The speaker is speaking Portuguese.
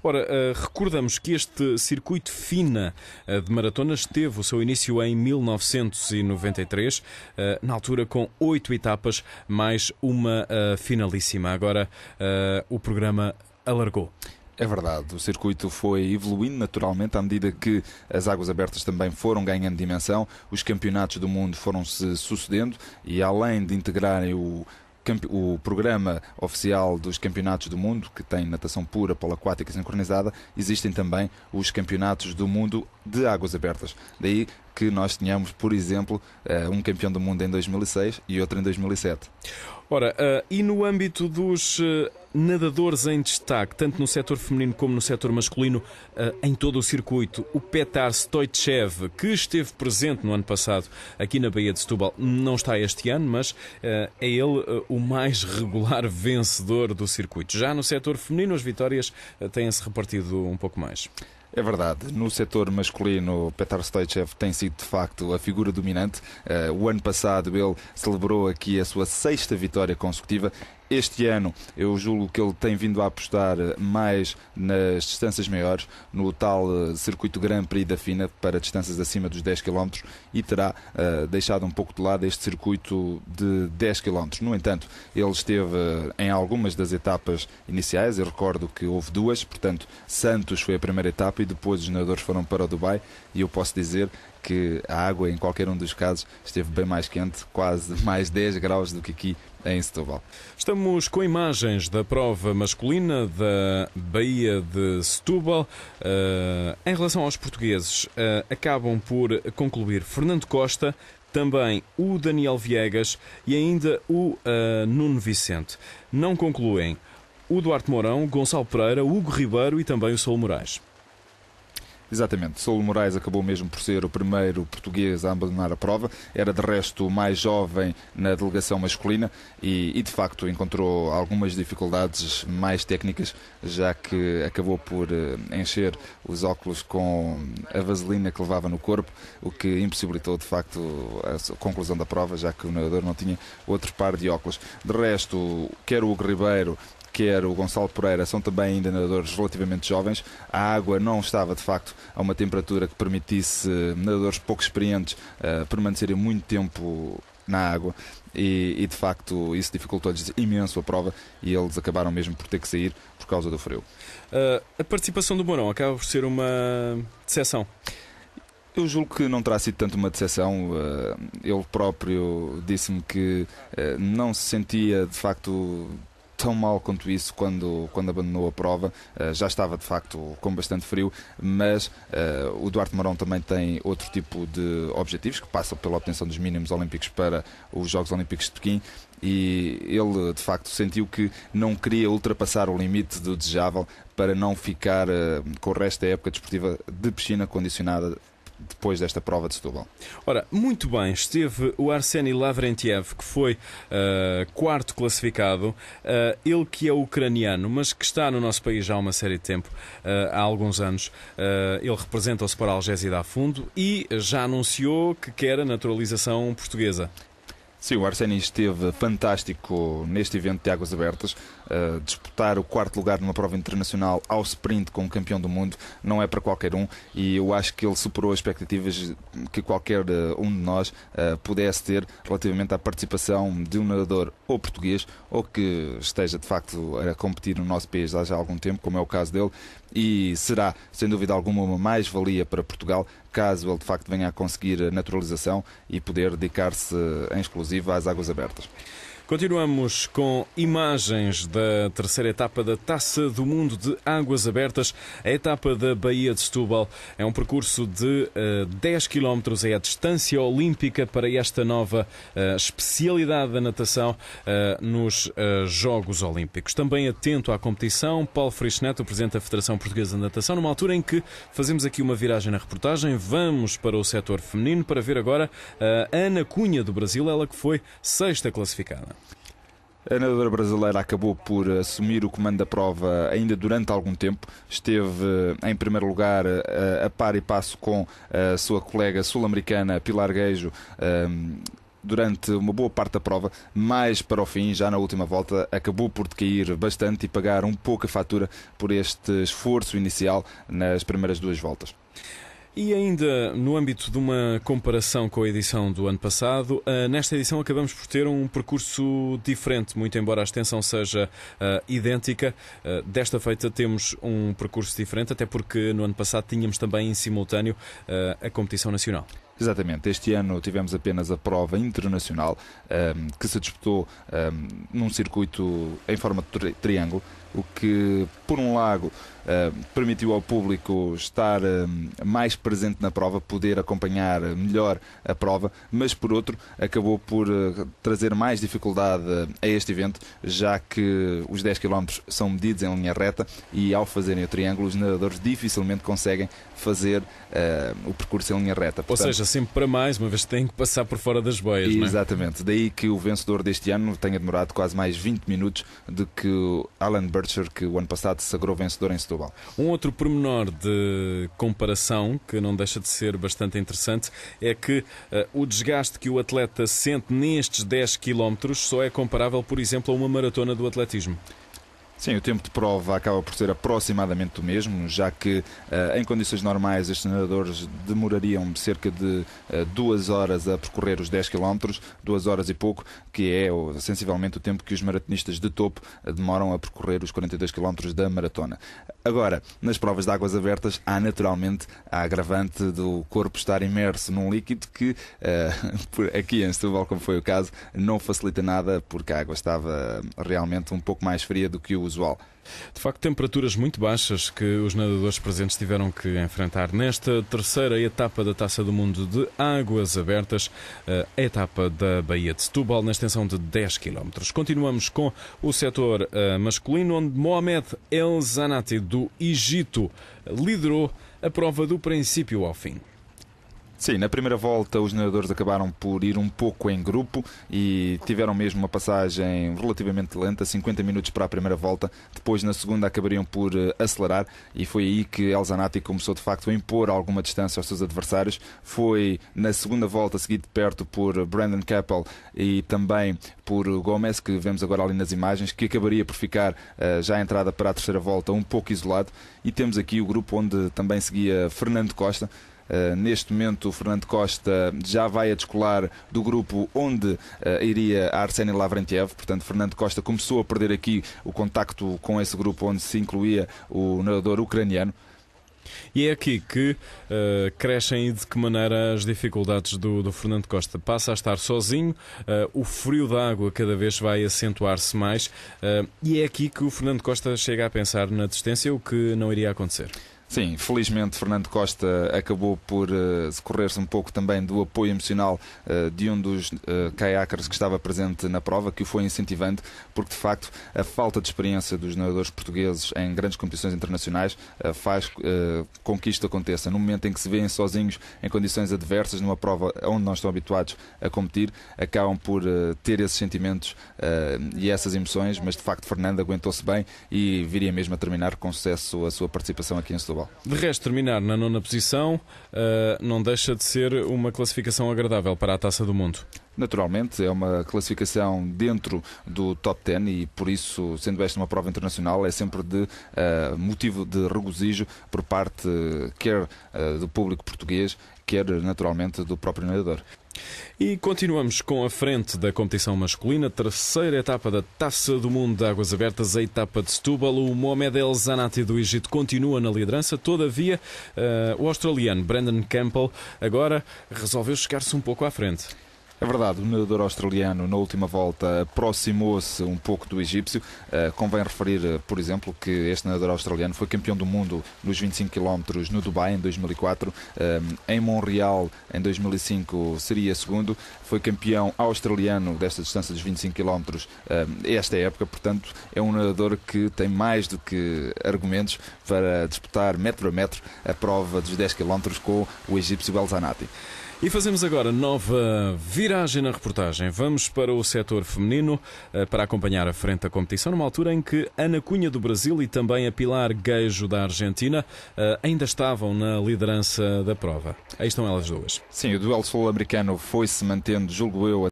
Ora, recordamos que este circuito FINA de maratonas teve o seu início em 1993, na altura com 8 etapas, mais uma finalíssima. Agora o programa alargou. É verdade, o circuito foi evoluindo naturalmente à medida que as águas abertas também foram ganhando dimensão, os campeonatos do mundo foram-se sucedendo e além de integrarem o programa oficial dos campeonatos do mundo, que tem natação pura, polo aquática e sincronizada, existem também os campeonatos do mundo de águas abertas. Daí que nós tínhamos, por exemplo, um campeão do mundo em 2006 e outro em 2007. Ora, e no âmbito dos nadadores em destaque, tanto no setor feminino como no setor masculino, em todo o circuito, o Petar Stoichev, que esteve presente no ano passado aqui na Baía de Setúbal, não está este ano, mas é ele o mais regular vencedor do circuito. Já no setor feminino, as vitórias têm-se repartido um pouco mais. É verdade, no setor masculino, Petar Stoichev tem sido de facto a figura dominante. O ano passado ele celebrou aqui a sua 6ª vitória consecutiva. Este ano eu julgo que ele tem vindo a apostar mais nas distâncias maiores, no tal circuito Grand Prix da FINA para distâncias acima dos 10 km e terá deixado um pouco de lado este circuito de 10 km. No entanto, ele esteve em algumas das etapas iniciais, eu recordo que houve 2, portanto Santos foi a primeira etapa e depois os nadadores foram para o Dubai e eu posso dizer que a água em qualquer um dos casos esteve bem mais quente, quase mais 10 graus do que aqui em Setúbal. Estamos com imagens da prova masculina da Baía de Setúbal. Em relação aos portugueses, acabam por concluir Fernando Costa, também o Daniel Viegas e ainda o Nuno Vicente. Não concluem o Duarte Mourão, Gonçalo Pereira, Hugo Ribeiro e também o Saúl Moraes. Exatamente, Saúl Moraes acabou mesmo por ser o primeiro português a abandonar a prova, era de resto o mais jovem na delegação masculina e de facto encontrou algumas dificuldades mais técnicas, já que acabou por encher os óculos com a vaselina que levava no corpo, o que impossibilitou de facto a conclusão da prova, já que o nadador não tinha outro par de óculos. De resto, quer o Hugo Ribeiro, quer o Gonçalo Pereira, são também ainda nadadores relativamente jovens. A água não estava, de facto, a uma temperatura que permitisse nadadores pouco experientes permanecerem muito tempo na água e, de facto, isso dificultou-lhes imenso a prova e eles acabaram mesmo por ter que sair por causa do frio. A participação do Mourão acaba por ser uma decepção. Eu julgo que não terá sido tanto uma decepção. Ele próprio disse-me que não se sentia, de facto, tão mal quanto isso quando abandonou a prova. Já estava de facto com bastante frio, mas o Duarte Mourão também tem outro tipo de objetivos que passam pela obtenção dos mínimos olímpicos para os Jogos Olímpicos de Pequim e ele de facto sentiu que não queria ultrapassar o limite do desejável para não ficar com o resto da época desportiva de piscina condicionada depois desta prova de Setúbal. Ora, muito bem, esteve o Arseny Lavrentiev, que foi quarto classificado, ele que é ucraniano, mas que está no nosso país já há uma série de tempo, há alguns anos. Ele representa o Sport Algésia da Fundo e já anunciou que quer a naturalização portuguesa. Sim, o Arseny esteve fantástico neste evento de águas abertas. Disputar o 4º lugar numa prova internacional ao sprint com um campeão do mundo não é para qualquer um e eu acho que ele superou as expectativas que qualquer um de nós pudesse ter relativamente à participação de um nadador ou português ou que esteja de facto a competir no nosso país há já algum tempo, como é o caso dele, e será sem dúvida alguma uma mais-valia para Portugal caso ele de facto venha a conseguir a naturalização e poder dedicar-se em exclusivo às águas abertas. Continuamos com imagens da terceira etapa da Taça do Mundo de Águas Abertas. A etapa da Baía de Setúbal é um percurso de 10 km, é a distância olímpica para esta nova especialidade da natação nos Jogos Olímpicos. Também atento à competição, Paulo Freixo Neto, o Presidente da Federação Portuguesa de Natação, numa altura em que fazemos aqui uma viragem na reportagem, vamos para o setor feminino para ver agora a Ana Cunha do Brasil, ela que foi 6ª classificada. A nadadora brasileira acabou por assumir o comando da prova ainda durante algum tempo. Esteve em primeiro lugar a par e passo com a sua colega sul-americana Pilar Gueijo durante uma boa parte da prova, mas para o fim, já na última volta, acabou por decair bastante e pagar um pouco a fatura por este esforço inicial nas primeiras 2 voltas. E ainda no âmbito de uma comparação com a edição do ano passado, nesta edição acabamos por ter um percurso diferente, muito embora a extensão seja idêntica. Desta feita temos um percurso diferente, até porque no ano passado tínhamos também em simultâneo a competição nacional. Exatamente, este ano tivemos apenas a prova internacional que se disputou num circuito em forma de triângulo, o que, por um lado, permitiu ao público estar mais presente na prova, poder acompanhar melhor a prova, mas, por outro, acabou por trazer mais dificuldade a este evento, já que os 10 km são medidos em linha reta e, ao fazerem o triângulo, os nadadores dificilmente conseguem fazer o percurso em linha reta. Portanto, ou seja, sempre para mais, uma vez que têm que passar por fora das boias, não é? Exatamente, daí que o vencedor deste ano tenha demorado quase mais 20 minutos do que o Alan Bircher, que o ano passado se sagrou vencedor em Setúbal. Um outro pormenor de comparação, que não deixa de ser bastante interessante, é que o desgaste que o atleta sente nestes 10 km só é comparável, por exemplo, a uma maratona do atletismo. Sim, o tempo de prova acaba por ser aproximadamente o mesmo, já que em condições normais estes nadadores demorariam cerca de 2 horas a percorrer os 10 km, 2 horas e pouco, que é sensivelmente o tempo que os maratonistas de topo demoram a percorrer os 42 km da maratona. Agora, nas provas de águas abertas, há naturalmente a agravante do corpo estar imerso num líquido que, aqui em Setúbal, como foi o caso, não facilita nada, porque a água estava realmente um pouco mais fria do que o usual. De facto, temperaturas muito baixas que os nadadores presentes tiveram que enfrentar nesta terceira etapa da Taça do Mundo de Águas Abertas, a etapa da Baía de Setúbal, na extensão de 10 km. Continuamos com o setor masculino, onde Mohamed El Zanati, do Egito, liderou a prova do princípio ao fim. Sim, na primeira volta os nadadores acabaram por ir um pouco em grupo e tiveram mesmo uma passagem relativamente lenta, 50 minutos para a primeira volta. Depois, na segunda, acabariam por acelerar e foi aí que El Zanati começou de facto a impor alguma distância aos seus adversários. Foi na segunda volta, seguido de perto por Brandon Keppel e também por Gomes, que vemos agora ali nas imagens, que acabaria por ficar já à entrada para a terceira volta um pouco isolado. E temos aqui o grupo onde também seguia Fernando Costa. Neste momento o Fernando Costa já vai a descolar do grupo onde iria a Arseny Lavrentiev. Portanto, Fernando Costa começou a perder aqui o contacto com esse grupo onde se incluía o nadador ucraniano. E é aqui que crescem e de que maneira as dificuldades do Fernando Costa. Passa a estar sozinho, o frio da água cada vez vai acentuar-se mais e é aqui que o Fernando Costa chega a pensar na desistência, o que não iria acontecer. Sim, felizmente Fernando Costa acabou por socorrer-se um pouco também do apoio emocional de um dos kayakers que estava presente na prova, que o foi incentivando, porque de facto a falta de experiência dos nadadores portugueses em grandes competições internacionais faz com que isto aconteça. No momento em que se veem sozinhos em condições adversas, numa prova onde não estão habituados a competir, acabam por ter esses sentimentos e essas emoções, mas de facto Fernando aguentou-se bem e viria mesmo a terminar com sucesso a sua participação aqui em Setúbal. De resto, terminar na 9ª posição não deixa de ser uma classificação agradável para a Taça do Mundo. Naturalmente, é uma classificação dentro do top 10 e por isso, sendo esta uma prova internacional, é sempre de motivo de regozijo por parte quer do público português, quer naturalmente do próprio nadador. E continuamos com a frente da competição masculina, terceira etapa da Taça do Mundo de Águas Abertas, a etapa de Setúbal. O Mohamed El Zanati do Egito continua na liderança, todavia o australiano Brandon Keppel agora resolveu chegar-se um pouco à frente. É verdade, o nadador australiano na última volta aproximou-se um pouco do egípcio. Convém referir, por exemplo, que este nadador australiano foi campeão do mundo nos 25 km no Dubai em 2004, em Montreal em 2005 seria segundo, foi campeão australiano desta distância dos 25 km esta época, portanto é um nadador que tem mais do que argumentos para disputar metro a metro a prova dos 10 km com o egípcio El Zanati. E fazemos agora nova viragem na reportagem. Vamos para o setor feminino para acompanhar a frente da competição, numa altura em que Ana Cunha do Brasil e também a Pilar Gueijo da Argentina ainda estavam na liderança da prova. Aí estão elas duas. Sim, o duelo sul-americano foi-se mantendo, julgo eu,